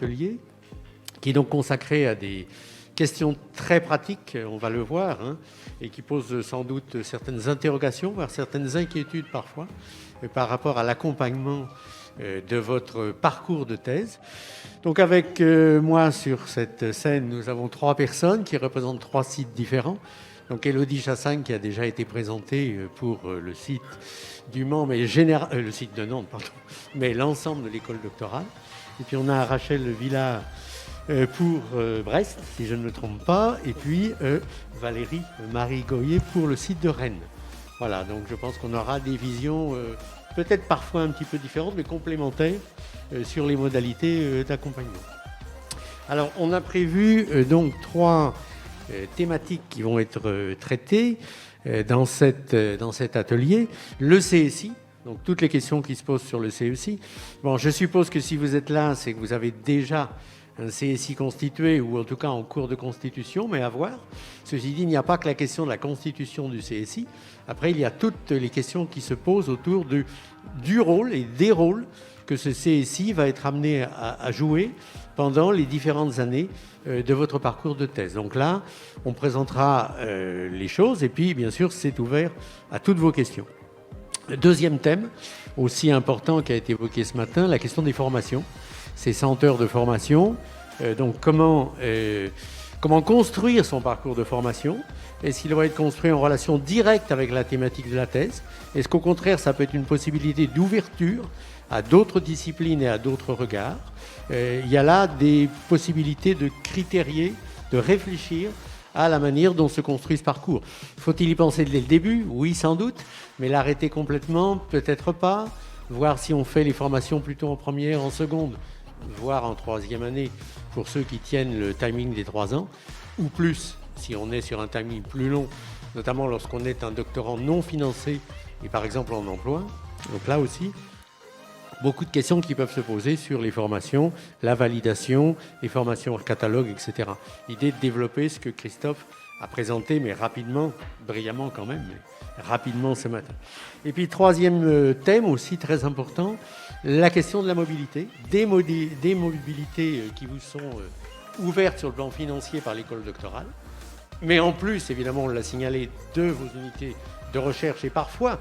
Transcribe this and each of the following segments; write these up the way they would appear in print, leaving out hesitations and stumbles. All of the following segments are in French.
atelier, qui est donc consacré à des questions très pratiques, on va le voir, hein, et qui posent sans doute certaines interrogations, voire certaines inquiétudes parfois, par rapport à l'accompagnement de votre parcours de thèse. Donc avec moi sur cette scène, nous avons 3 personnes qui représentent 3 sites différents. Donc Élodie Chassagne qui a déjà été présentée pour le site du Mans, mais le site de Nantes, pardon, mais l'ensemble de l'école doctorale. Et puis on a Rachel Villard pour Brest, si je ne me trompe pas, et puis Valérie Marie Goyer pour le site de Rennes. Voilà, donc je pense qu'on aura des visions peut-être parfois un petit peu différentes, mais complémentaires sur les modalités d'accompagnement. Alors, on a prévu donc 3 thématiques qui vont être traitées dans cet atelier. Le CSI, donc toutes les questions qui se posent sur le CSI. Bon, je suppose que si vous êtes là, c'est que vous avez déjà un CSI constitué, ou en tout cas en cours de constitution, mais à voir. Ceci dit, il n'y a pas que la question de la constitution du CSI. Après, il y a toutes les questions qui se posent autour du rôle et des rôles que ce CSI va être amené à jouer pendant les différentes années de votre parcours de thèse. Donc là, on présentera les choses, et puis, bien sûr, c'est ouvert à toutes vos questions. Le deuxième thème, aussi important, qui a été évoqué ce matin, la question des formations. Ces 100 heures de formation. Donc comment construire son parcours de formation? Est-ce qu'il va être construit en relation directe avec la thématique de la thèse? Est-ce qu'au contraire, ça peut être une possibilité d'ouverture à d'autres disciplines et à d'autres regards? Il y a là des possibilités de critérier, de réfléchir à la manière dont se construit ce parcours. Faut-il y penser dès le début? Oui, sans doute, mais l'arrêter complètement, peut-être pas. Voir si on fait les formations plutôt en première, en seconde, voire en 3e année, pour ceux qui tiennent le timing des 3 ans, ou plus, si on est sur un timing plus long, notamment lorsqu'on est un doctorant non financé, et par exemple en emploi. Donc là aussi, beaucoup de questions qui peuvent se poser sur les formations, la validation, les formations hors catalogue, etc. L'idée de développer ce que Christophe a présenté, mais rapidement, brillamment quand même, mais rapidement ce matin. Et puis 3e thème aussi très important, la question de la mobilité, des mobilités qui vous sont ouvertes sur le plan financier par l'école doctorale, mais en plus, évidemment, on l'a signalé, de vos unités de recherche et parfois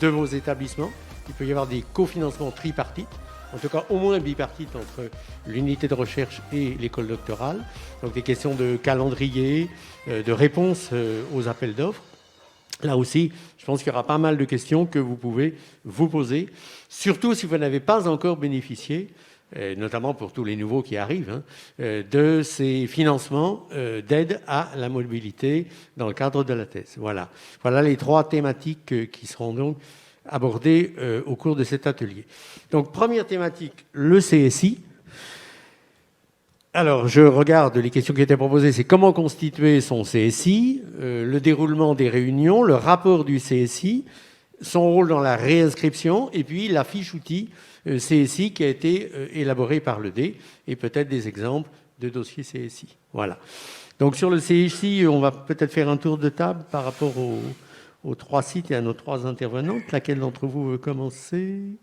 de vos établissements. Il peut y avoir des cofinancements tripartites, en tout cas au moins bipartites entre l'unité de recherche et l'école doctorale. Donc des questions de calendrier, de réponse aux appels d'offres. Là aussi, je pense qu'il y aura pas mal de questions que vous pouvez vous poser, surtout si vous n'avez pas encore bénéficié, notamment pour tous les nouveaux qui arrivent, de ces financements d'aide à la mobilité dans le cadre de la thèse. Voilà les 3 thématiques qui seront donc abordées au cours de cet atelier. Donc, première thématique, le CSI. Alors, je regarde les questions qui étaient proposées, c'est comment constituer son CSI, le déroulement des réunions, le rapport du CSI, son rôle dans la réinscription, et puis la fiche outil CSI qui a été élaborée par le D, et peut-être des exemples de dossiers CSI. Voilà. Donc, sur le CSI, on va peut-être faire un tour de table par rapport aux 3 sites et à nos 3 intervenantes. Laquelle d'entre vous veut commencer ?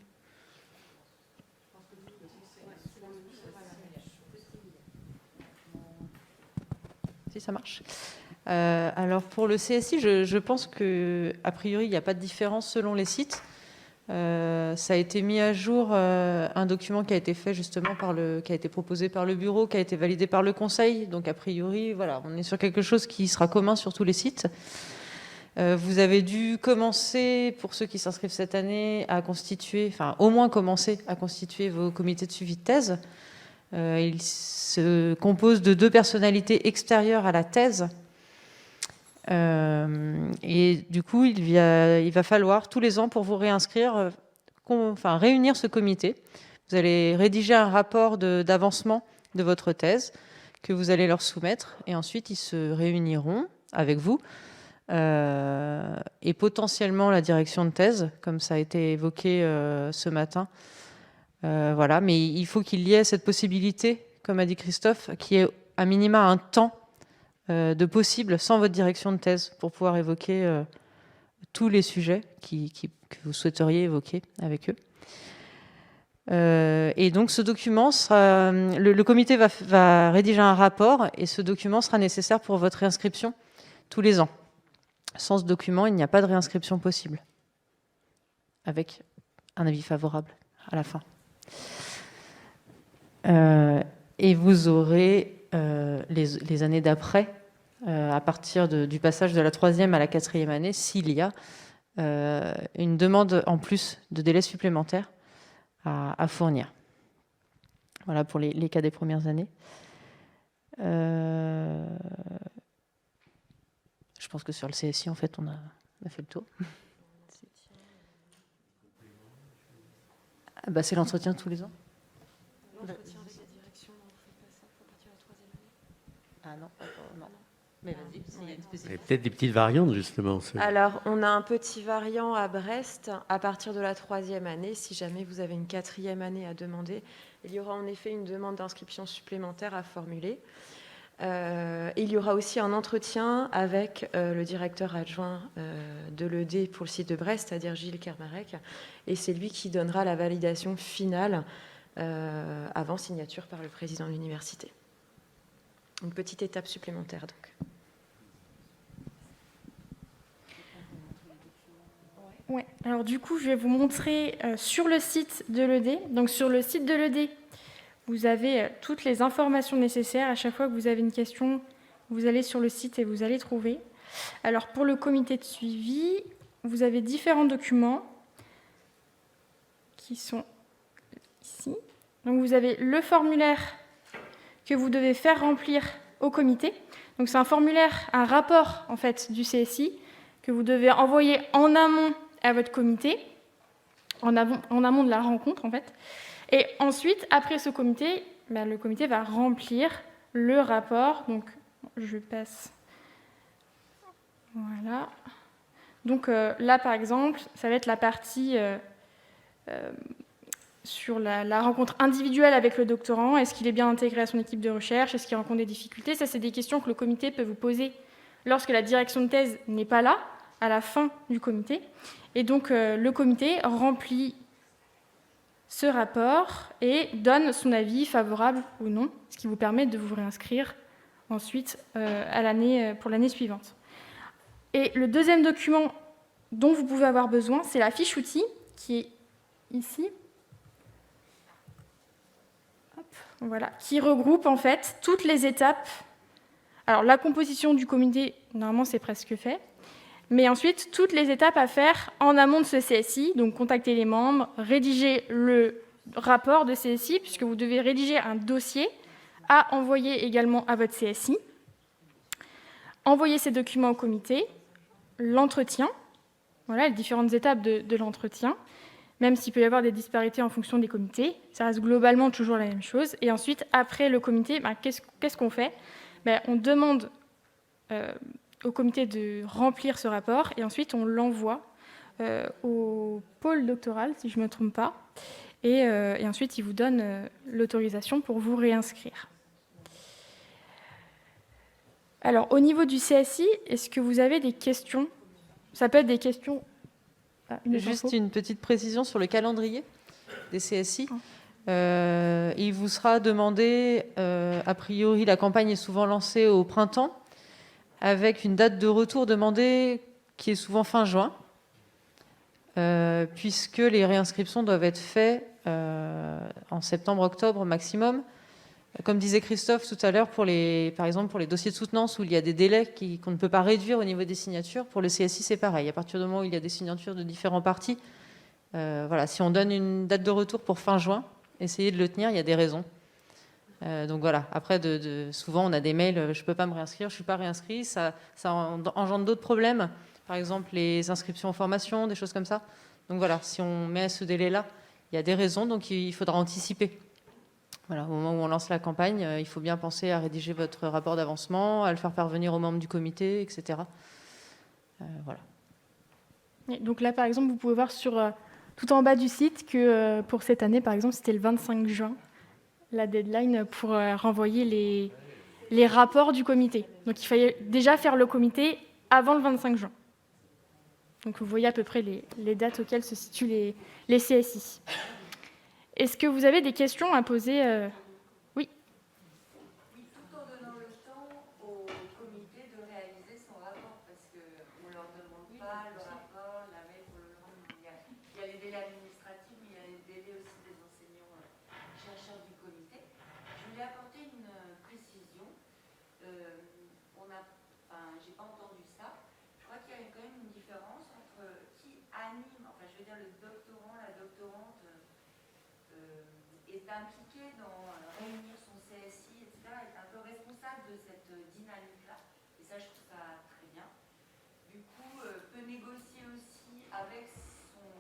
Si ça marche. Alors pour le CSI, je pense qu'a priori, il n'y a pas de différence selon les sites. Ça a été mis à jour un document qui a été fait justement qui a été proposé par le bureau, qui a été validé par le conseil. Donc a priori, voilà, on est sur quelque chose qui sera commun sur tous les sites. Vous avez dû commencer, pour ceux qui s'inscrivent cette année, à constituer, enfin au moins commencer à constituer vos comités de suivi de thèse. Il se compose de 2 personnalités extérieures à la thèse. Et du coup, il va falloir tous les ans, pour vous réinscrire, réunir ce comité. Vous allez rédiger un rapport d'avancement de votre thèse que vous allez leur soumettre. Et ensuite, ils se réuniront avec vous et potentiellement la direction de thèse, comme ça a été évoqué ce matin. Voilà, mais il faut qu'il y ait cette possibilité, comme a dit Christophe, qu'il y ait à minima un temps de possible sans votre direction de thèse pour pouvoir évoquer tous les sujets que vous souhaiteriez évoquer avec eux. Et donc ce document sera, le comité va rédiger un rapport et ce document sera nécessaire pour votre réinscription tous les ans. Sans ce document, il n'y a pas de réinscription possible, avec un avis favorable à la fin. Et vous aurez les années d'après, à partir du passage de la 3e à la 4e année, s'il y a une demande en plus de délai supplémentaire à fournir. Voilà pour les cas des premières années. Je pense que sur le CSI, en fait, on a fait le tour. Ah bah, c'est l'entretien tous les ans. L'entretien avec la direction, on ne fait pas ça à partir de la 3e année. Ah non, non. Mais vas-y, s'il y a une spécificité. Il y a peut-être des petites variantes, justement. Alors, on a un petit variant à Brest à partir de la 3e année. Si jamais vous avez une 4e année à demander, il y aura en effet une demande d'inscription supplémentaire à formuler. Il y aura aussi un entretien avec le directeur adjoint de l'ED pour le site de Brest, c'est-à-dire Gilles Kermarek, et c'est lui qui donnera la validation finale avant signature par le président de l'université. Une petite étape supplémentaire, donc. Ouais. Alors du coup, je vais vous montrer sur le site de l'ED. Donc sur le site de l'ED, vous avez toutes les informations nécessaires. À chaque fois que vous avez une question, vous allez sur le site et vous allez trouver. Alors pour le comité de suivi, vous avez différents documents qui sont ici. Donc vous avez le formulaire que vous devez faire remplir au comité. Donc c'est un formulaire, un rapport en fait du CSI que vous devez envoyer en amont à votre comité, en amont de la rencontre en fait. Et ensuite, après ce comité, le comité va remplir le rapport. Donc je passe. Voilà. Donc là, par exemple, ça va être la partie sur la rencontre individuelle avec le doctorant. Est-ce qu'il est bien intégré à son équipe de recherche? Est-ce qu'il rencontre des difficultés? Ça, c'est des questions que le comité peut vous poser lorsque la direction de thèse n'est pas là, à la fin du comité. Et donc, le comité remplit ce rapport et donne son avis favorable ou non, ce qui vous permet de vous réinscrire ensuite pour l'année suivante. Et le deuxième document dont vous pouvez avoir besoin, c'est la fiche outil qui est ici. Hop, voilà, qui regroupe en fait toutes les étapes. Alors la composition du comité, normalement c'est presque fait, mais ensuite toutes les étapes à faire en amont de ce CSI, donc contacter les membres, rédiger le rapport de CSI, puisque vous devez rédiger un dossier à envoyer également à votre CSI, envoyer ces documents au comité, l'entretien, voilà les différentes étapes de l'entretien, même s'il peut y avoir des disparités en fonction des comités, ça reste globalement toujours la même chose. Et ensuite, après le comité, qu'est-ce qu'on fait? On demande au comité de remplir ce rapport et ensuite on l'envoie au pôle doctoral, si je ne me trompe pas, et ensuite il vous donne l'autorisation pour vous réinscrire. Alors, au niveau du CSI, est-ce que vous avez des questions? Ça peut être des questions... Juste une petite précision sur le calendrier des CSI. Il vous sera demandé, a priori, la campagne est souvent lancée au printemps, avec une date de retour demandée qui est souvent fin juin, puisque les réinscriptions doivent être faites en septembre-octobre maximum. Comme disait Christophe tout à l'heure, par exemple pour les dossiers de soutenance où il y a des délais qu'on ne peut pas réduire au niveau des signatures, pour le CSI c'est pareil. À partir du moment où il y a des signatures de différents partis, voilà, si on donne une date de retour pour fin juin, essayez de le tenir, il y a des raisons. Donc voilà, après souvent on a des mails, je ne peux pas me réinscrire, je ne suis pas réinscrit, ça engendre d'autres problèmes, par exemple les inscriptions en formation, des choses comme ça. Donc voilà, si on met ce délai-là, il y a des raisons, donc il faudra anticiper. Voilà, au moment où on lance la campagne, il faut bien penser à rédiger votre rapport d'avancement, à le faire parvenir aux membres du comité, etc. Voilà. Et donc là, par exemple, vous pouvez voir tout en bas du site que pour cette année, par exemple, c'était le 25 juin, la deadline pour renvoyer les rapports du comité. Donc il fallait déjà faire le comité avant le 25 juin. Donc vous voyez à peu près les dates auxquelles se situent les CSI. Est-ce que vous avez des questions à poser Oui. Oui, tout en donnant le temps au comité de réaliser son rapport, parce qu'on ne leur demande pas le rapport, la veille pour le rendre. Il y a les délais administratifs, mais il y a les délais aussi des enseignants chercheurs du comité. Je voulais apporter une précision. J'ai pas entendu ça. Je crois qu'il y a quand même une différence entre qui anime, enfin je veux dire le doctorant, la doctorante est impliqué dans réunir son CSI, etc., est un peu responsable de cette dynamique-là. Et ça, je trouve ça très bien. Du coup, peut négocier aussi avec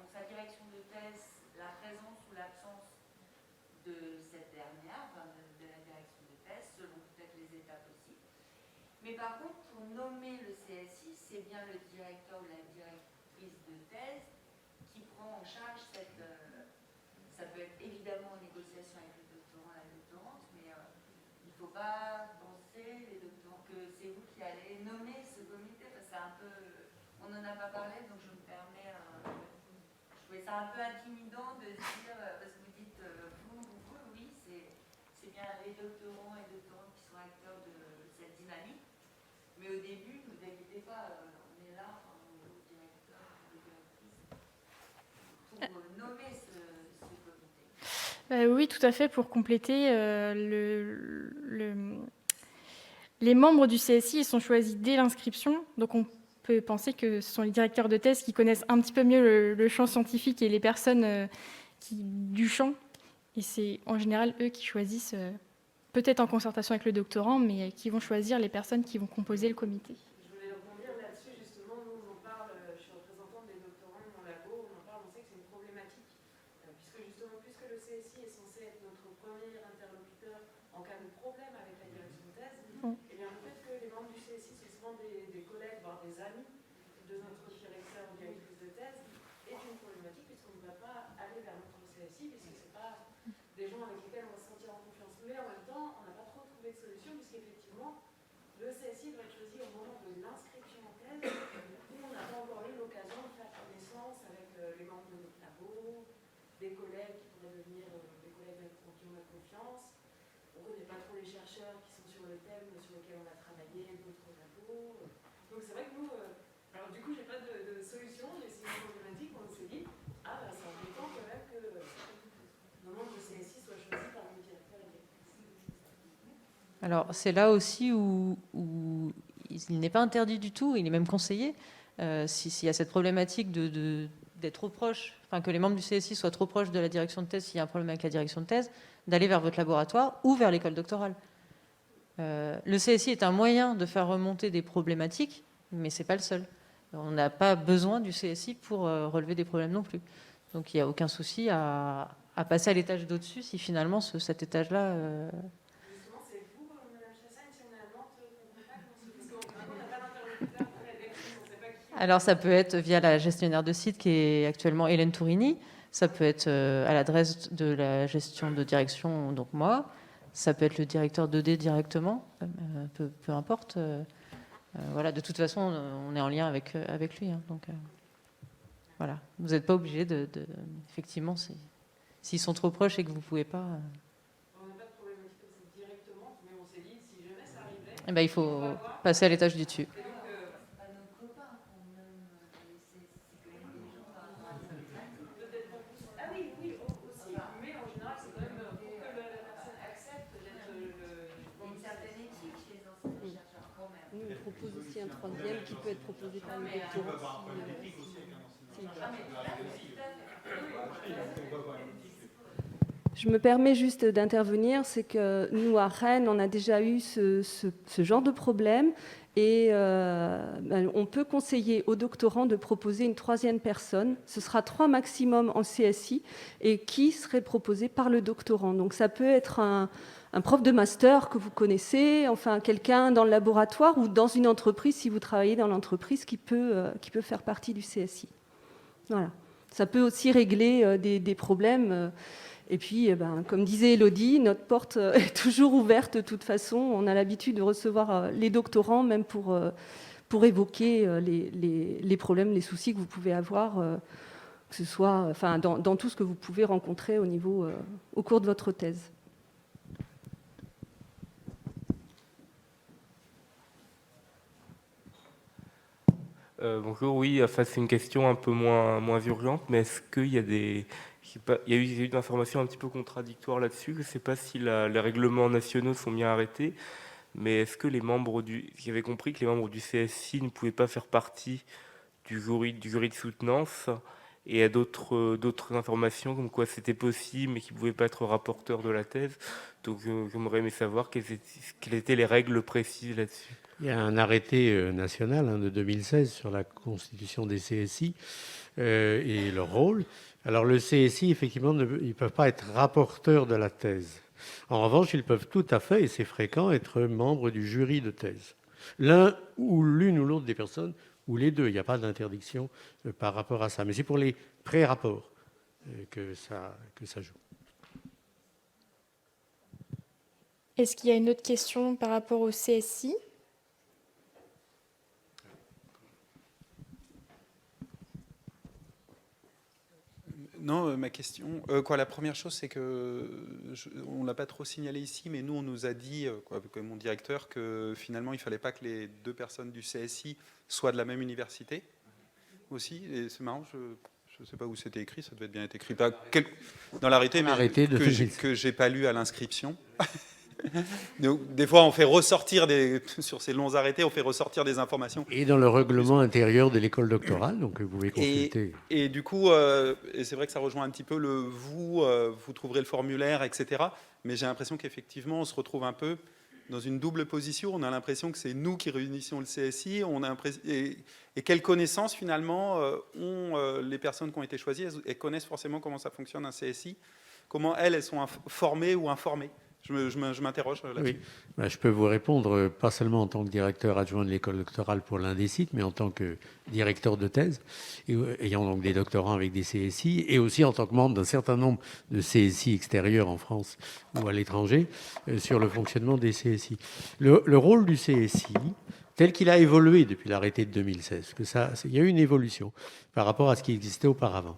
sa direction de thèse la présence ou l'absence de cette dernière, enfin de la direction de thèse, selon peut-être les étapes aussi. Mais par contre, pour nommer le CSI, c'est bien le directeur ou la directrice de thèse qui prend en charge cette... ça peut être évidemment en négociation avec le doctorant, la doctorante, mais il ne faut pas penser, les doctorants, que c'est vous qui allez nommer ce comité. C'est un peu... On n'en a pas parlé, donc je me permets... je trouvais ça un peu intimidant de dire, parce que vous dites vous, oui, c'est bien les doctorants et doctorantes qui sont acteurs de cette dynamique. Mais au début, ne vous inquiétez pas, on est là, au directeur, aux directrices, pour nommer ce comité. Oui, tout à fait, pour compléter, les membres du CSI ils sont choisis dès l'inscription, donc on peut penser que ce sont les directeurs de thèse qui connaissent un petit peu mieux le champ scientifique et les personnes du champ, et c'est en général eux qui choisissent, peut-être en concertation avec le doctorant, mais qui vont choisir les personnes qui vont composer le comité. Je voulais rebondir là-dessus, justement, nous on en parle, je suis représentante des doctorants de mon labo, on en parle, on sait que c'est une problématique, puisque le CSI est censé être notre premier interlocuteur en cas de problème avec la direction de thèse, et bien le fait que les membres du CSI soient souvent des collègues, voire des amis de notre directeur ou directrice de thèse, est une problématique, puisqu'on ne va pas aller vers notre CSI, puisque ce n'est pas des gens avec lesquels on va se sentir en confiance. Mais en même temps, on n'a pas trop trouvé de solution, puisqu'effectivement, le CSI doit être choisi au moment de l'inscription en thèse, où on n'a pas encore eu l'occasion de faire connaissance avec les membres de notre labo, des collègues qui pourraient devenir des collègues en qui on a confiance. On ne connaît pas trop les chercheurs qui sont sur le thème sur lequel on a travaillé, d'autres labos. Donc c'est vrai que nous, alors du coup, j'ai pas de solution, mais c'est une problématique où on s'est dit, c'est embêtant quand même que nos membres du CSI soient choisis par le directeur et directrice. Alors, c'est là aussi où il n'est pas interdit du tout, il est même conseillé, s'il y a cette problématique d'être trop proche, enfin que les membres du CSI soient trop proches de la direction de thèse, s'il y a un problème avec la direction de thèse, d'aller vers votre laboratoire ou vers l'école doctorale. Le CSI est un moyen de faire remonter des problématiques, mais ce n'est pas le seul. On n'a pas besoin du CSI pour relever des problèmes non plus. Donc il n'y a aucun souci à passer à l'étage d'au-dessus si finalement cet étage-là... Justement, c'est vous, Madame Chassagne, si on est à Nantes, parce qu'on n'a pas d'interlocuteur très décrit, on ne sait pas qui. Alors ça peut être via la gestionnaire de site qui est actuellement Hélène Tourini, ça peut être à l'adresse de la gestion de direction, donc moi, ça peut être le directeur 2D directement, peu importe. Voilà, de toute façon, on est en lien avec lui. Hein, donc, voilà, vous n'êtes pas obligé effectivement, s'ils sont trop proches et que vous ne pouvez pas... On n'a pas de problématique comme ça directement, mais on s'est dit, si jamais ça arrivait... Eh ben, il faut passer à l'étage du dessus. Un troisième qui peut être proposé par le doctorant. Je me permets juste d'intervenir, c'est que nous à Rennes, on a déjà eu ce genre de problème et on peut conseiller aux doctorants de proposer une troisième personne. Ce sera 3 maximum en CSI et qui serait proposé par le doctorant. Donc ça peut être un prof de master que vous connaissez, enfin quelqu'un dans le laboratoire ou dans une entreprise, si vous travaillez dans l'entreprise, qui peut faire partie du CSI. Voilà. Ça peut aussi régler des problèmes. Et puis, comme disait Élodie, notre porte est toujours ouverte de toute façon. On a l'habitude de recevoir les doctorants, même pour évoquer les problèmes, les soucis que vous pouvez avoir. que ce soit dans tout ce que vous pouvez rencontrer au cours de votre thèse. Bonjour, oui, enfin, c'est une question un peu moins urgente, mais est-ce qu'il y a il y a eu des informations un petit peu contradictoires là-dessus. Je ne sais pas si les règlements nationaux sont bien arrêtés, mais est-ce que j'avais compris que les membres du CSI ne pouvaient pas faire partie du jury de soutenance, et il y a d'autres informations comme quoi c'était possible, mais qu'ils ne pouvaient pas être rapporteurs de la thèse. Donc j'aimerais aimer savoir quelles étaient les règles précises là-dessus. Il y a un arrêté national de 2016 sur la constitution des CSI et leur rôle. Alors le CSI, effectivement, ils ne peuvent pas être rapporteurs de la thèse. En revanche, ils peuvent tout à fait, et c'est fréquent, être membres du jury de thèse. L'une ou l'autre des personnes, ou les deux, il n'y a pas d'interdiction par rapport à ça. Mais c'est pour les pré-rapports que ça joue. Est-ce qu'il y a une autre question par rapport au CSI ? Non, ma question. La première chose, c'est que on ne l'a pas trop signalé ici, mais nous, on nous a dit, avec mon directeur, que finalement, il ne fallait pas que les deux personnes du CSI soient de la même université aussi. Et c'est marrant, je ne sais pas où c'était écrit, ça devait bien être écrit dans l'arrêté, mais que je n'ai pas lu à l'inscription. Donc, des fois, on fait ressortir sur ces longs arrêtés, on fait ressortir des informations. Et dans le règlement intérieur de l'école doctorale, donc vous pouvez consulter. Et du coup, et c'est vrai que ça rejoint un petit peu vous trouverez le formulaire, etc. Mais j'ai l'impression qu'effectivement, on se retrouve un peu dans une double position. On a l'impression que c'est nous qui réunissons le CSI. Et quelles connaissances, finalement, ont les personnes qui ont été choisies. Elles connaissent forcément comment ça fonctionne un CSI. Comment elles sont formées ou informées. Je m'interroge là-dessus. Oui. Je peux vous répondre, pas seulement en tant que directeur adjoint de l'école doctorale pour l'un des sites, mais en tant que directeur de thèse, ayant donc des doctorants avec des CSI, et aussi en tant que membre d'un certain nombre de CSI extérieurs en France ou à l'étranger, sur le fonctionnement des CSI. Le rôle du CSI, tel qu'il a évolué depuis l'arrêté de 2016, il y a eu une évolution par rapport à ce qui existait auparavant,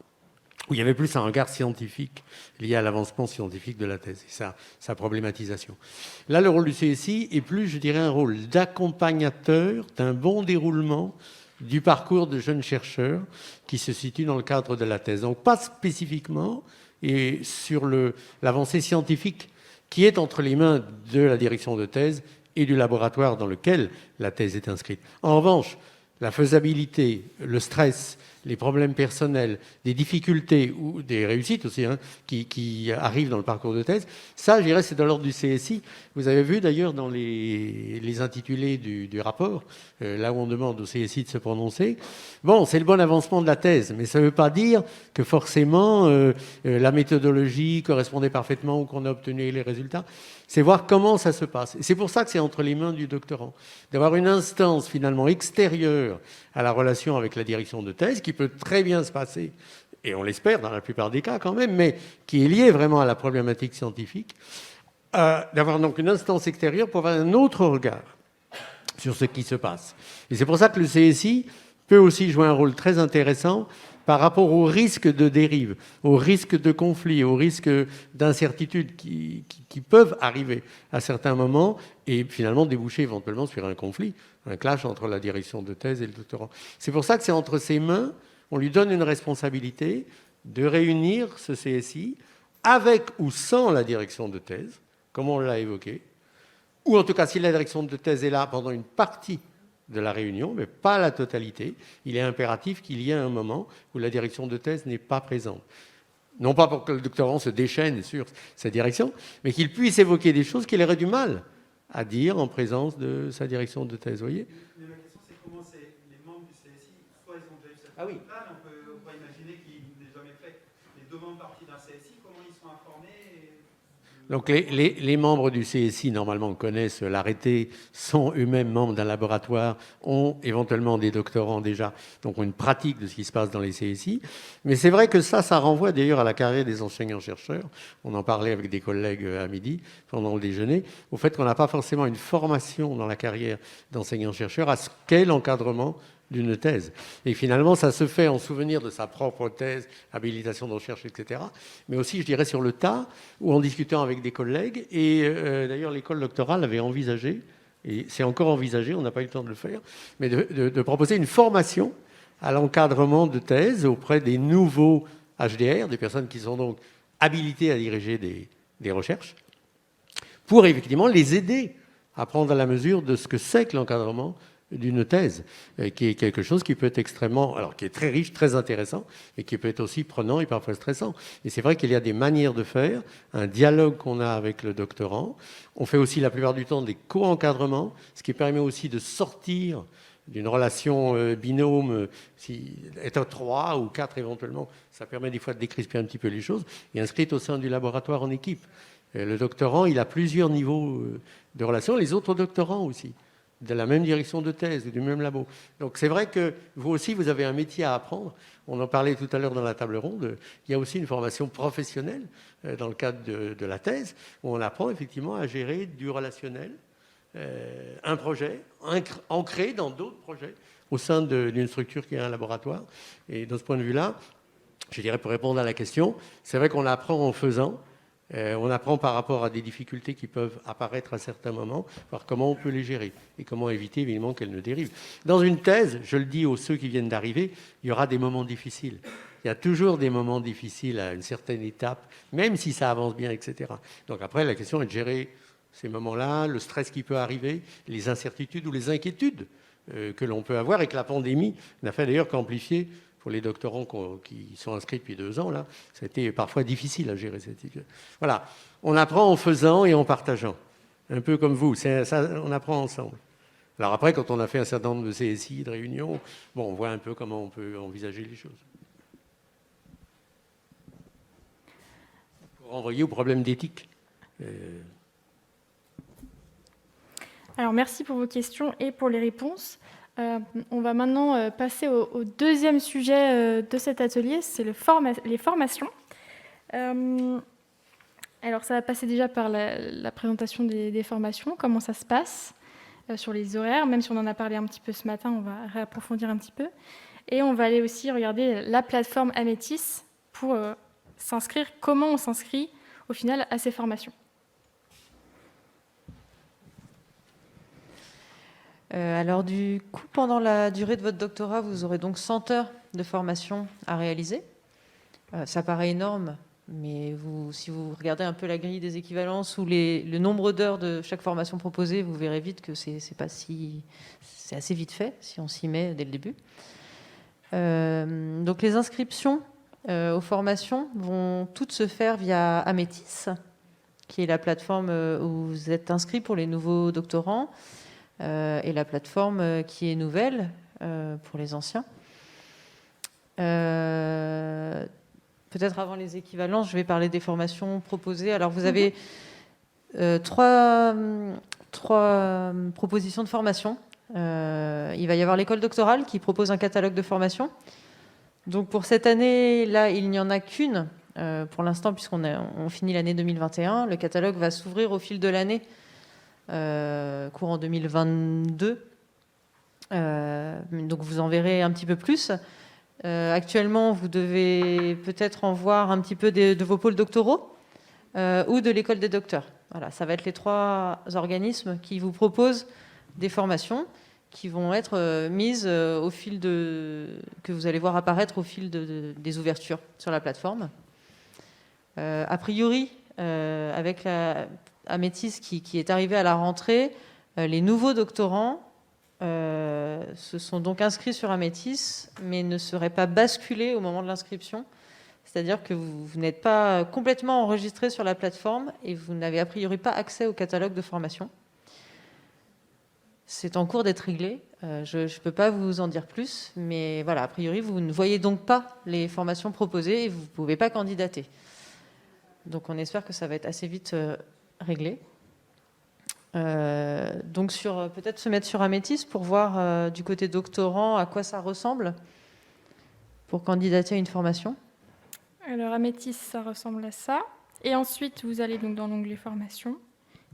où il y avait plus un regard scientifique lié à l'avancement scientifique de la thèse et sa problématisation. Là, le rôle du CSI est plus, je dirais, un rôle d'accompagnateur d'un bon déroulement du parcours de jeunes chercheurs qui se situe dans le cadre de la thèse. Donc, pas spécifiquement et sur l'avancée scientifique qui est entre les mains de la direction de thèse et du laboratoire dans lequel la thèse est inscrite. En revanche, la faisabilité, le stress, les problèmes personnels, des difficultés ou des réussites aussi qui arrivent dans le parcours de thèse, ça, je dirais, c'est de l'ordre du CSI. Vous avez vu d'ailleurs dans les intitulés du rapport, là où on demande au CSI de se prononcer. Bon, c'est le bon avancement de la thèse, mais ça ne veut pas dire que forcément la méthodologie correspondait parfaitement ou qu'on a obtenu les résultats. C'est voir comment ça se passe. Et c'est pour ça que c'est entre les mains du doctorant. D'avoir une instance finalement extérieure à la relation avec la direction de thèse, qui peut très bien se passer, et on l'espère dans la plupart des cas quand même, mais qui est liée vraiment à la problématique scientifique, d'avoir donc une instance extérieure pour avoir un autre regard sur ce qui se passe. Et c'est pour ça que le CSI peut aussi jouer un rôle très intéressant par rapport aux risques de dérive, aux risques de conflit, aux risques d'incertitude qui peuvent arriver à certains moments et finalement déboucher éventuellement sur un conflit, un clash entre la direction de thèse et le doctorant. C'est pour ça que c'est entre ses mains, on lui donne une responsabilité de réunir ce CSI avec ou sans la direction de thèse, comme on l'a évoqué, ou en tout cas si la direction de thèse est là pendant une partie de la réunion, mais pas la totalité. Il est impératif qu'il y ait un moment où la direction de thèse n'est pas présente. Non pas pour que le doctorant se déchaîne sur sa direction, mais qu'il puisse évoquer des choses qu'il aurait du mal à dire en présence de sa direction de thèse. Vous voyez ? Mais ma question, c'est comment les membres du CSI, soit ils ont déjà eu cette Ah oui. là, on peut imaginer qu'il n'est jamais fait. Les deux membres partis d'un CSI, comment ils sont informés Donc les membres du CSI, normalement, connaissent l'arrêté, sont eux-mêmes membres d'un laboratoire, ont éventuellement des doctorants déjà, donc ont une pratique de ce qui se passe dans les CSI. Mais c'est vrai que ça renvoie d'ailleurs à la carrière des enseignants-chercheurs. On en parlait avec des collègues à midi, pendant le déjeuner, au fait qu'on n'a pas forcément une formation dans la carrière d'enseignants-chercheurs à ce qu'est l'encadrement d'une thèse. Et finalement, ça se fait en souvenir de sa propre thèse, habilitation de recherche, etc. Mais aussi, je dirais, sur le tas, ou en discutant avec des collègues. Et d'ailleurs, l'école doctorale avait envisagé, et c'est encore envisagé, on n'a pas eu le temps de le faire, mais de proposer une formation à l'encadrement de thèse auprès des nouveaux HDR, des personnes qui sont donc habilitées à diriger des recherches, pour effectivement les aider à prendre à la mesure de ce que c'est que l'encadrement d'une thèse, qui est quelque chose qui peut être extrêmement, alors qui est très riche, très intéressant, mais qui peut être aussi prenant et parfois stressant. Et c'est vrai qu'il y a des manières de faire, un dialogue qu'on a avec le doctorant. On fait aussi la plupart du temps des co-encadrements, ce qui permet aussi de sortir d'une relation binôme, si être 3 ou 4 éventuellement, ça permet des fois de décrisper un petit peu les choses, et inscrite au sein du laboratoire en équipe. Le doctorant, il a plusieurs niveaux de relations, les autres doctorants aussi, de la même direction de thèse ou du même labo. Donc c'est vrai que vous aussi, vous avez un métier à apprendre. On en parlait tout à l'heure dans la table ronde. Il y a aussi une formation professionnelle dans le cadre de la thèse, où on apprend effectivement à gérer du relationnel, un projet ancré dans d'autres projets au sein d'une structure qui est un laboratoire. Et de ce point de vue-là, je dirais, pour répondre à la question, c'est vrai qu'on apprend en faisant. On apprend par rapport à des difficultés qui peuvent apparaître à certains moments, voir comment on peut les gérer et comment éviter évidemment qu'elles ne dérivent. Dans une thèse, je le dis aux ceux qui viennent d'arriver, il y aura des moments difficiles. Il y a toujours des moments difficiles à une certaine étape, même si ça avance bien, etc. Donc après, la question est de gérer ces moments-là, le stress qui peut arriver, les incertitudes ou les inquiétudes que l'on peut avoir, et que la pandémie n'a fait d'ailleurs qu'amplifier. Pour les doctorants qui sont inscrits depuis 2 ans, là, ça a été parfois difficile à gérer cette situation. Voilà, on apprend en faisant et en partageant, un peu comme vous, ça, on apprend ensemble. Alors après, quand on a fait un certain nombre de CSI, de réunions, bon, on voit un peu comment on peut envisager les choses. Pour renvoyer au problème d'éthique. Alors, merci pour vos questions et pour les réponses. On va maintenant passer au deuxième sujet de cet atelier, c'est les formations. Alors, ça va passer déjà par la présentation des formations, comment ça se passe sur les horaires, même si on en a parlé un petit peu ce matin, on va réapprofondir un petit peu. Et on va aller aussi regarder la plateforme Amétis pour s'inscrire, comment on s'inscrit au final à ces formations. Alors du coup, pendant la durée de votre doctorat, vous aurez donc 100 heures de formation à réaliser. Ça paraît énorme, mais si vous regardez un peu la grille des équivalences ou le nombre d'heures de chaque formation proposée, vous verrez vite que c'est assez vite fait si on s'y met dès le début. Donc les inscriptions aux formations vont toutes se faire via Amétis, qui est la plateforme où vous êtes inscrit pour les nouveaux doctorants. Et la plateforme qui est nouvelle pour les anciens. Peut-être avant les équivalences, je vais parler des formations proposées. Alors vous avez trois propositions de formation. Il va y avoir l'école doctorale qui propose un catalogue de formation. Donc pour cette année-là, il n'y en a qu'une pour l'instant, puisqu'on finit l'année 2021. Le catalogue va s'ouvrir au fil de l'année. Courant 2022. Donc vous en verrez un petit peu plus. Actuellement, vous devez peut-être en voir un petit peu de vos pôles doctoraux ou de l'école des docteurs. Voilà, ça va être les 3 organismes qui vous proposent des formations qui vont être mises au fil que vous allez voir apparaître au fil des ouvertures sur la plateforme. A priori, avec la Amétis qui est arrivé à la rentrée, les nouveaux doctorants se sont donc inscrits sur Amétis, mais ne seraient pas basculés au moment de l'inscription. C'est-à-dire que vous n'êtes pas complètement enregistré sur la plateforme et vous n'avez a priori pas accès au catalogue de formation. C'est en cours d'être réglé. Je ne peux pas vous en dire plus, mais voilà, a priori, vous ne voyez donc pas les formations proposées et vous ne pouvez pas candidater. Donc on espère que ça va être assez vite réglé. Donc peut-être se mettre sur Amétis pour voir du côté doctorant à quoi ça ressemble pour candidater à une formation. Alors Amétis, ça ressemble à ça. Et ensuite, vous allez donc dans l'onglet formation,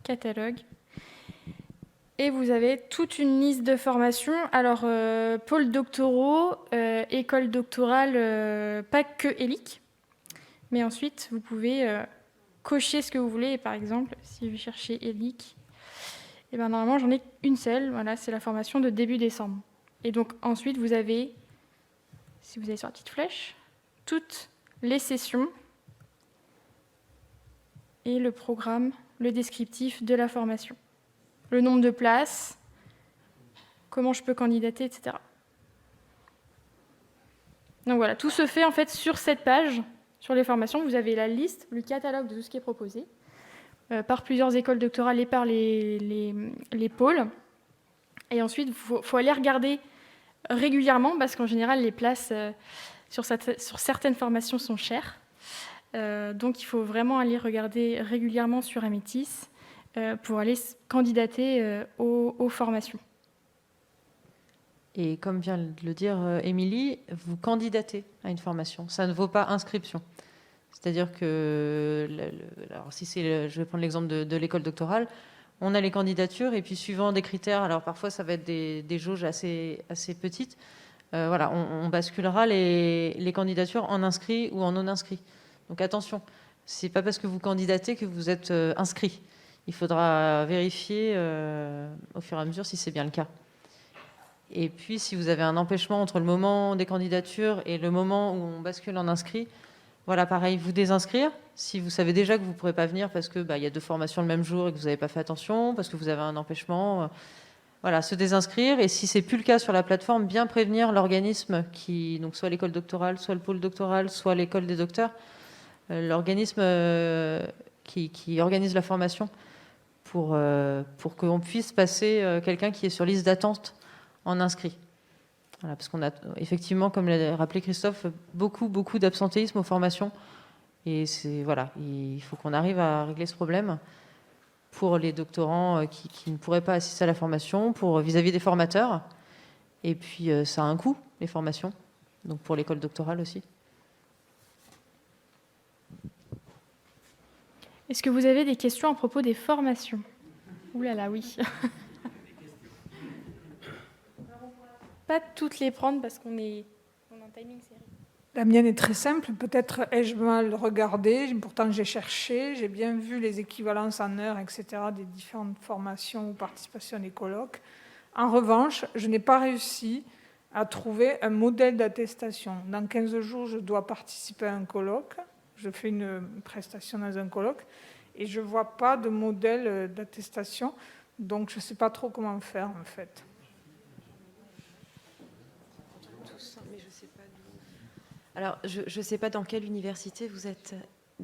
catalogue. Et vous avez toute une liste de formations. Alors, pôle doctoraux, école doctorale, pas que ELIC. Mais ensuite, vous pouvez cocher ce que vous voulez. Et par exemple, si vous cherchez ELIC, et ben normalement, j'en ai une seule. Voilà, c'est la formation de début décembre. Et donc, ensuite, vous avez, si vous allez sur la petite flèche, toutes les sessions et le programme, le descriptif de la formation. Le nombre de places, comment je peux candidater, etc. Donc voilà, tout se fait en fait sur cette page, sur les formations. Vous avez la liste, le catalogue de tout ce qui est proposé, par plusieurs écoles doctorales et par les pôles. Et ensuite, il faut aller regarder régulièrement, parce qu'en général, les places sur certaines formations sont chères. Donc il faut vraiment aller regarder régulièrement sur Amétis pour aller candidater aux formations. Et comme vient de le dire Émilie, vous candidatez à une formation. Ça ne vaut pas inscription. C'est-à-dire que, alors si je vais prendre l'exemple de l'école doctorale, on a les candidatures et puis suivant des critères, alors parfois ça va être des jauges assez petites, voilà, on basculera les candidatures en inscrits ou en non inscrits. Donc attention, c'est pas parce que vous candidatez que vous êtes inscrit. Il faudra vérifier au fur et à mesure si c'est bien le cas. Et puis, si vous avez un empêchement entre le moment des candidatures et le moment où on bascule en inscrit, voilà, pareil, vous désinscrire. Si vous savez déjà que vous ne pourrez pas venir parce qu'il y a 2 formations le même jour et que vous n'avez pas fait attention, parce que vous avez un empêchement, voilà, se désinscrire. Et si ce n'est plus le cas sur la plateforme, bien prévenir l'organisme donc soit l'école doctorale, soit le pôle doctoral, soit l'école des docteurs, l'organisme qui organise la formation pour qu'on puisse passer quelqu'un qui est sur liste d'attente en inscrit. Voilà, parce qu'on a effectivement, comme l'a rappelé Christophe, beaucoup d'absentéisme aux formations. Et voilà, il faut qu'on arrive à régler ce problème pour les doctorants qui ne pourraient pas assister à la formation, vis-à-vis des formateurs. Et puis, ça a un coût, les formations, donc pour l'école doctorale aussi. Est-ce que vous avez des questions à propos des formations ? Ouh là là, oui. Pas toutes les prendre parce qu'on est en timing serré. La mienne est très simple. Peut-être ai-je mal regardé, pourtant j'ai cherché, j'ai bien vu les équivalences en heures, etc., des différentes formations ou participations à des colloques. En revanche, je n'ai pas réussi à trouver un modèle d'attestation. Dans 15 jours, je dois participer à un colloque. Je fais une prestation dans un colloque et je ne vois pas de modèle d'attestation. Donc, je ne sais pas trop comment faire, en fait. Alors, je ne sais pas dans quelle université vous êtes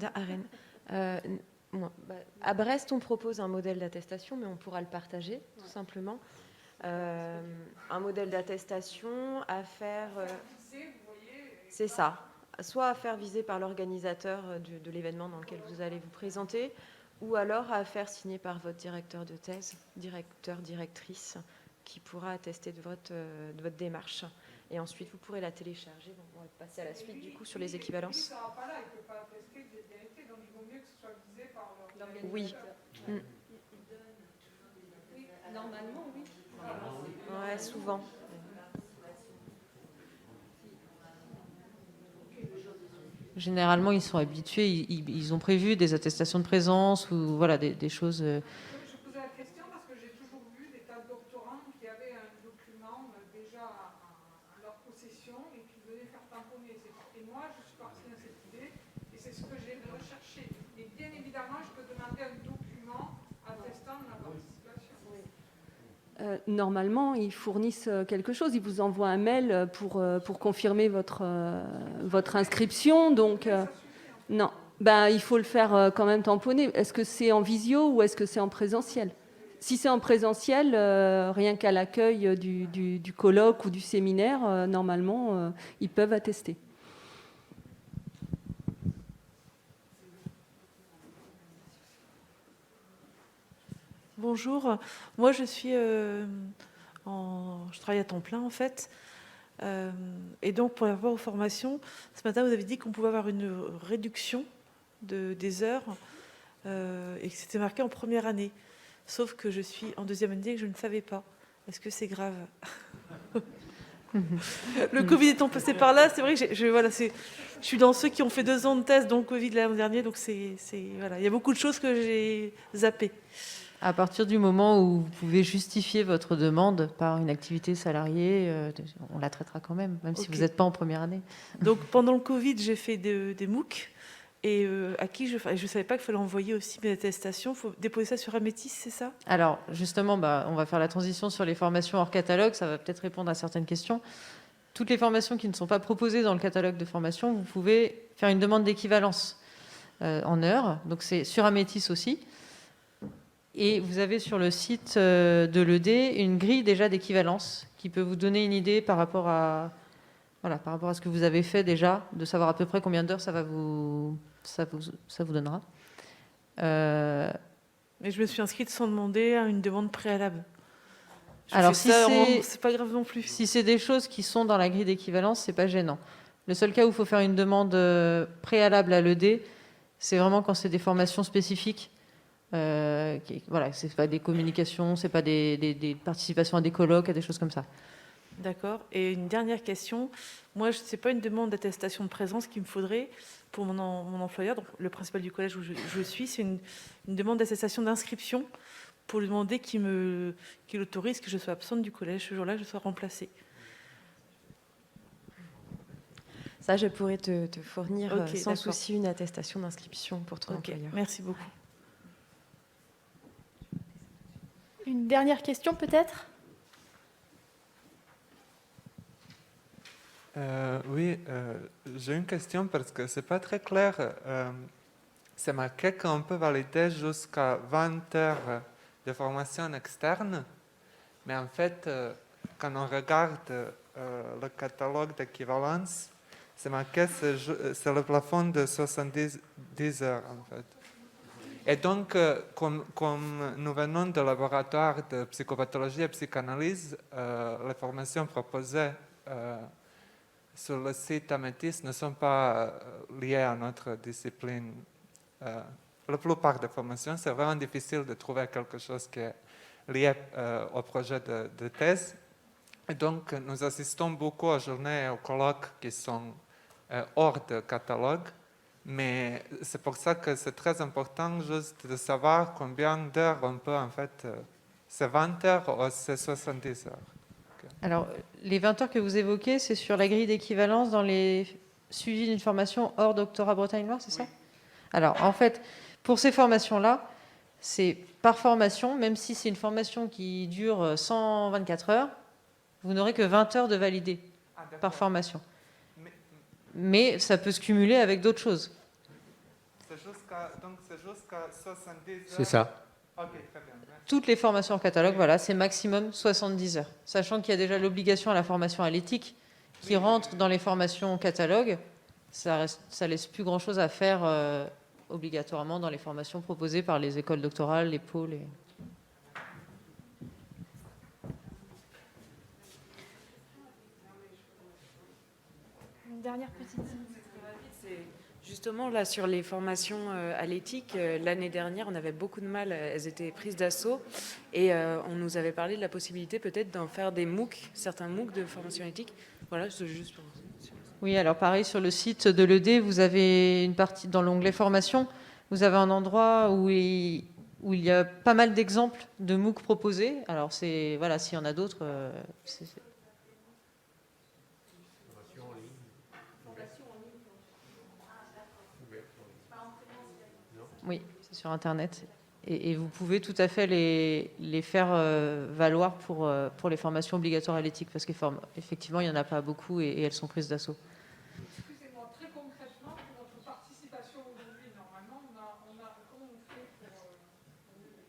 à Rennes. À Brest, on propose un modèle d'attestation, mais on pourra le partager, tout simplement. Un modèle d'attestation à faire... c'est ça. Soit à faire viser par l'organisateur de l'événement dans lequel vous allez vous présenter, ou alors à faire signer par votre directeur de thèse, directeur, directrice, qui pourra attester de votre démarche. Et ensuite, vous pourrez la télécharger. Donc, on va passer à la suite, du coup, sur les équivalences. Ça va pas là, il ne peut pas attester de vérité, donc il vaut mieux que ce soit visé par l'organisateur. Oui. Normalement, oui. Ouais, souvent. Généralement, ils sont habitués, ils ont prévu des attestations de présence ou voilà, des choses... Je posais la question parce que j'ai toujours vu des tas de doctorants qui avaient un document déjà à leur possession et qui venaient faire tamponner. Et moi, je suis partie dans cette idée et c'est ce que j'ai recherché. Et bien évidemment, je peux demander un document attestant de ma participation. Normalement, ils fournissent quelque chose. Ils vous envoient un mail pour confirmer votre inscription. Donc, non. Il faut le faire quand même tamponner. Est-ce que c'est en visio ou est-ce que c'est en présentiel ? Si c'est en présentiel, rien qu'à l'accueil du colloque ou du séminaire, normalement, ils peuvent attester. Bonjour, moi je travaille à temps plein en fait, et donc pour avoir aux formations, ce matin vous avez dit qu'on pouvait avoir une réduction des heures et que c'était marqué en première année. sauf que je suis en deuxième année et que je ne savais pas. Est-ce que c'est grave? Le Covid étant passé par là, c'est vrai que je suis dans ceux qui ont fait 2 ans de thèse dans le Covid l'année dernière, donc voilà, il y a beaucoup de choses que j'ai zappées. À partir du moment où vous pouvez justifier votre demande par une activité salariée, on la traitera quand même si Ok. vous n'êtes pas en première année. Donc pendant le Covid, j'ai fait des MOOC et à qui je ne savais pas qu'il fallait envoyer aussi mes attestations. Il faut déposer ça sur Amétis, c'est ça? Alors, justement, on va faire la transition sur les formations hors catalogue. Ça va peut-être répondre à certaines questions. Toutes les formations qui ne sont pas proposées dans le catalogue de formation, vous pouvez faire une demande d'équivalence en heures. Donc, c'est sur Amétis aussi. Et vous avez sur le site de l'ED une grille déjà d'équivalence qui peut vous donner une idée par rapport à ce que vous avez fait déjà, de savoir à peu près combien d'heures ça vous donnera. Mais je me suis inscrite sans demander à une demande préalable. Alors, c'est pas grave non plus. Si c'est des choses qui sont dans la grille d'équivalence, c'est pas gênant. Le seul cas où il faut faire une demande préalable à l'ED, c'est vraiment quand c'est des formations spécifiques. Voilà, c'est pas des communications, c'est pas des participations à des colloques, à des choses comme ça. D'accord. Et une dernière question. Moi, ce n'est pas une demande d'attestation de présence qu'il me faudrait pour mon employeur, donc le principal du collège où je suis, c'est une demande d'attestation d'inscription pour lui demander qu'il autorise que je sois absente du collège ce jour-là, que je sois remplacée. Ça, je pourrais te fournir Ok, sans d'accord. souci une attestation d'inscription pour ton Ok, employeur. merci beaucoup. Une dernière question peut-être? Oui, j'ai une question parce que c'est pas très clair. C'est marqué qu'on peut valider jusqu'à 20 heures de formation externe, mais en fait, quand on regarde le catalogue d'équivalence, c'est marqué c'est le plafond de 70 heures en fait. Et donc, comme nous venons de laboratoire de psychopathologie et psychanalyse, les formations proposées sur le site Amétis ne sont pas liées à notre discipline. La plupart des formations, c'est vraiment difficile de trouver quelque chose qui est lié au projet de thèse. Et donc, nous assistons beaucoup aux journées et aux colloques qui sont hors de catalogue. Mais c'est pour ça que c'est très important juste de savoir combien d'heures on peut, en fait, c'est 20 heures ou c'est 70 heures. Alors, les 20 heures que vous évoquez, c'est sur la grille d'équivalence dans les suivis d'une formation hors doctorat Bretagne-Loire, c'est ça? Alors, en fait, pour ces formations-là, c'est par formation, même si c'est une formation qui dure 124 heures, vous n'aurez que 20 heures de validé par formation. Mais ça peut se cumuler avec d'autres choses. Donc, c'est jusqu'à 70 heures. C'est ça. Ok, très bien. Toutes les formations en catalogue, voilà, c'est maximum 70 heures. Sachant qu'il y a déjà l'obligation à la formation à l'éthique qui rentre dans les formations en catalogue, ça laisse plus grand-chose à faire obligatoirement dans les formations proposées par les écoles doctorales, les pôles. Une dernière petite. Justement, là, sur les formations à l'éthique, l'année dernière, on avait beaucoup de mal, elles étaient prises d'assaut, et on nous avait parlé de la possibilité peut-être d'en faire des MOOC, certains MOOC de formation à l'éthique. Voilà, c'est juste pour... Oui, alors pareil, sur le site de l'ED, vous avez une partie, dans l'onglet formation, vous avez un endroit où il y a pas mal d'exemples de MOOC proposés. Alors, voilà, s'il y en a d'autres... Oui, c'est sur Internet. Et vous pouvez tout à fait les faire valoir pour les formations obligatoires à l'éthique, parce qu'effectivement, il n'y en a pas beaucoup et elles sont prises d'assaut. Excusez-moi, très concrètement, pour notre participation aujourd'hui, normalement, comment on fait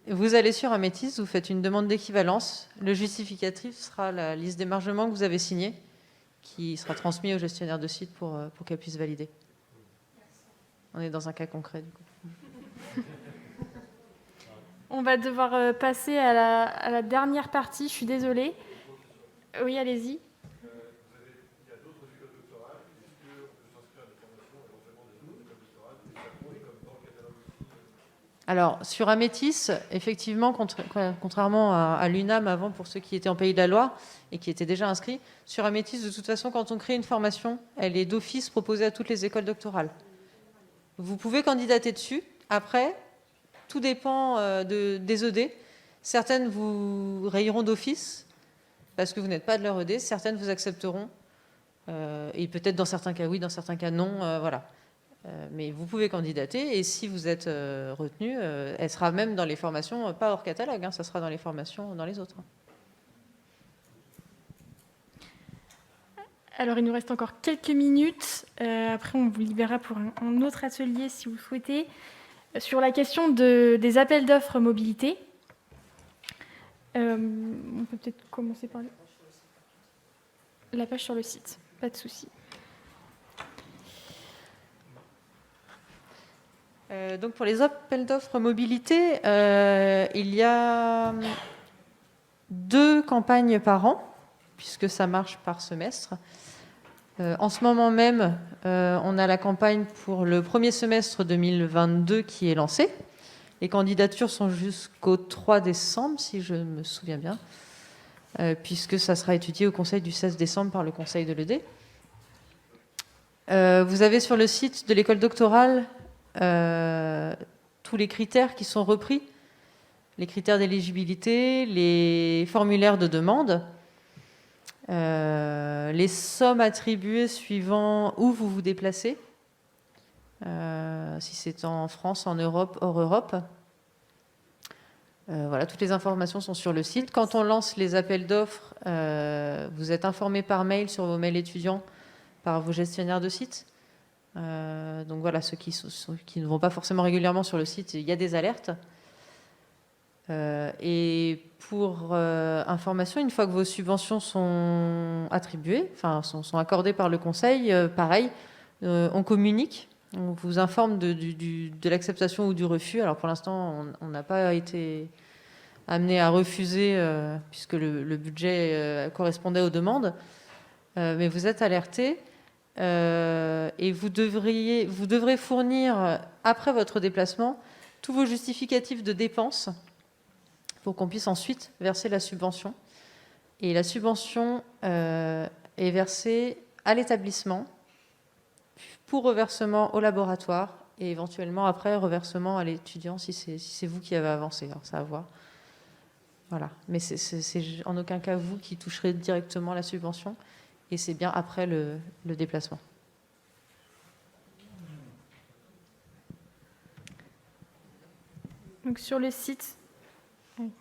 pour... Vous allez sur Amétis, vous faites une demande d'équivalence. Le justificatif sera la liste d'émargement que vous avez signée, qui sera transmise au gestionnaire de site pour qu'elle puisse valider. On est dans un cas concret, du coup. On va devoir passer à la dernière partie, je suis désolée. Oui, allez-y. Alors, sur Amétis, effectivement, contrairement à l'UNAM avant, pour ceux qui étaient en Pays de la Loire et qui étaient déjà inscrits, sur Amétis, de toute façon, quand on crée une formation, elle est d'office proposée à toutes les écoles doctorales. Vous pouvez candidater dessus. Après, tout dépend des ED. Certaines vous rayeront d'office parce que vous n'êtes pas de leur ED. Certaines vous accepteront. Et peut-être dans certains cas oui, dans certains cas non. Voilà. Mais vous pouvez candidater. Et si vous êtes retenu, elle sera même dans les formations, pas hors catalogue, hein, ça sera dans les formations dans les autres. Alors, il nous reste encore quelques minutes. Après, on vous libérera pour un autre atelier, si vous souhaitez. Sur la question des appels d'offres mobilité, on peut peut-être commencer par la page sur le site. Pas de souci. Donc pour les appels d'offres mobilité, il y a 2 campagnes par an, puisque ça marche par semestre. En ce moment même, on a la campagne pour le premier semestre 2022 qui est lancée. Les candidatures sont jusqu'au 3 décembre, si je me souviens bien, puisque ça sera étudié au conseil du 16 décembre par le conseil de l'ED. Vous avez sur le site de l'école doctorale tous les critères qui sont repris, les critères d'éligibilité, les formulaires de demande, les sommes attribuées suivant où vous vous déplacez, si c'est en France, en Europe, hors Europe. Voilà, toutes les informations sont sur le site. Quand on lance les appels d'offres, vous êtes informé par mail sur vos mails étudiants par vos gestionnaires de site. Donc voilà, ceux qui ne vont pas forcément régulièrement sur le site, il y a des alertes. Et pour information, une fois que vos subventions sont attribuées, enfin sont accordées par le conseil, pareil, on communique, on vous informe de l'acceptation ou du refus. Alors pour l'instant, on n'a pas été amené à refuser puisque le budget correspondait aux demandes, mais vous êtes alerté. Et vous devrez fournir, après votre déplacement, tous vos justificatifs de dépenses pour qu'on puisse ensuite verser la subvention. Et la subvention est versée à l'établissement pour reversement au laboratoire et éventuellement après reversement à l'étudiant si c'est vous qui avez avancé. Alors ça à voir. Voilà. Mais c'est en aucun cas vous qui toucherez directement la subvention. Et c'est bien après le déplacement. Donc sur le site, vous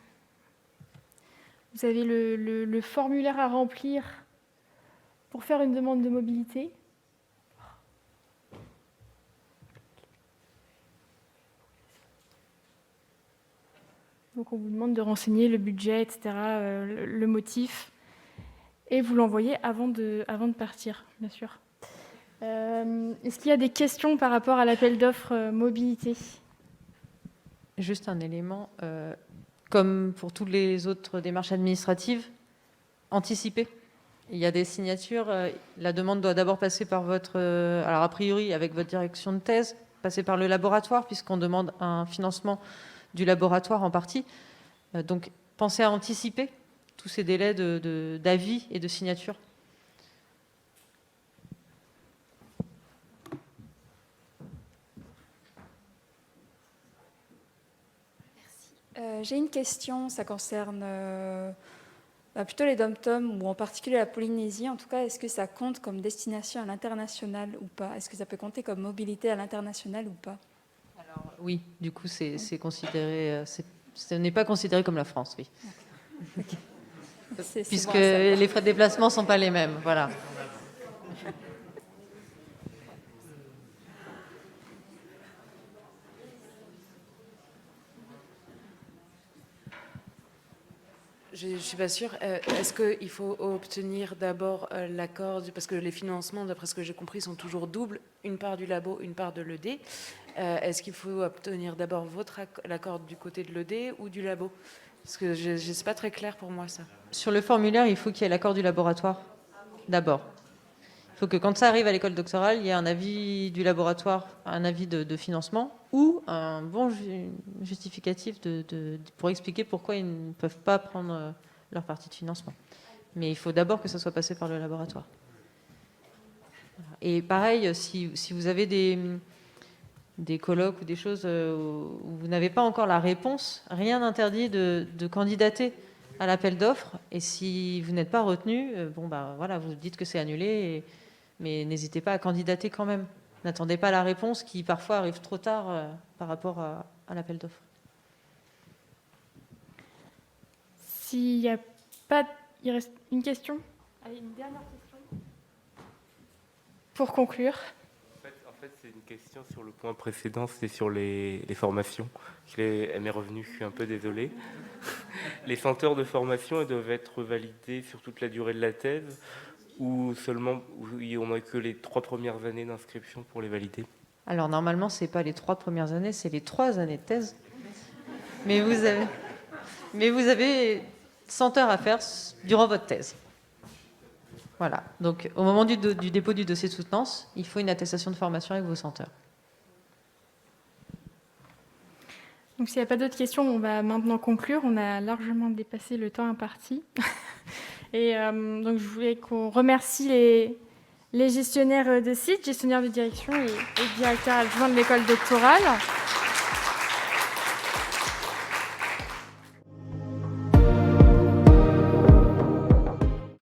avez le formulaire à remplir pour faire une demande de mobilité. Donc on vous demande de renseigner le budget, etc., le motif. Et vous l'envoyez avant de partir, bien sûr. Est-ce qu'il y a des questions par rapport à l'appel d'offres mobilité ? Juste un élément, comme pour toutes les autres démarches administratives, anticipées. Il y a des signatures, la demande doit d'abord passer par votre, alors a priori avec votre direction de thèse, passer par le laboratoire, puisqu'on demande un financement du laboratoire en partie. Donc pensez à anticiper tous ces délais d'avis et de signature. J'ai une question, ça concerne plutôt les DOM-TOM ou en particulier la Polynésie. En tout cas, est-ce que ça compte comme destination à l'international ou pas ? Est-ce que ça peut compter comme mobilité à l'international ou pas ? Alors oui, du coup c'est considéré, ce n'est pas considéré comme la France, oui. Okay. Puisque les frais de déplacement ne sont pas les mêmes, voilà. Je ne suis pas sûre. Est-ce qu'il faut obtenir d'abord l'accord, parce que les financements, d'après ce que j'ai compris, sont toujours doubles, une part du labo, une part de l'ED. Est-ce qu'il faut obtenir d'abord l'accord du côté de l'ED ou du labo ? Parce que ce n'est pas très clair pour moi, ça. Sur le formulaire, il faut qu'il y ait l'accord du laboratoire, d'abord. Il faut que quand ça arrive à l'école doctorale, il y ait un avis du laboratoire, un avis de financement ou un bon justificatif pour expliquer pourquoi ils ne peuvent pas prendre leur partie de financement. Mais il faut d'abord que ça soit passé par le laboratoire. Et pareil, si vous avez des colloques ou des choses où vous n'avez pas encore la réponse, rien n'interdit de candidater à l'appel d'offres. Et si vous n'êtes pas retenu, voilà, vous dites que c'est annulé, mais n'hésitez pas à candidater quand même. N'attendez pas la réponse qui parfois arrive trop tard par rapport à l'appel d'offres. S'il n'y a pas... Il reste une question ? Allez, une dernière question. Pour conclure. En fait, c'est une question sur le point précédent, c'était sur les formations. Elle m'est revenue, je suis un peu désolé. Les senteurs de formation, elles doivent être validées sur toute la durée de la thèse ou seulement on n'a que les 3 premières années d'inscription pour les valider? Alors normalement, ce n'est pas les 3 premières années, c'est les 3 années de thèse. Mais vous avez 100 heures à faire durant votre thèse. Voilà. Donc au moment du dépôt du dossier de soutenance, il faut une attestation de formation avec vos 100 heures. Donc s'il n'y a pas d'autres questions, on va maintenant conclure. On a largement dépassé le temps imparti. Et donc je voulais qu'on remercie les gestionnaires de site, gestionnaires de direction et directeurs adjoints de l'école doctorale.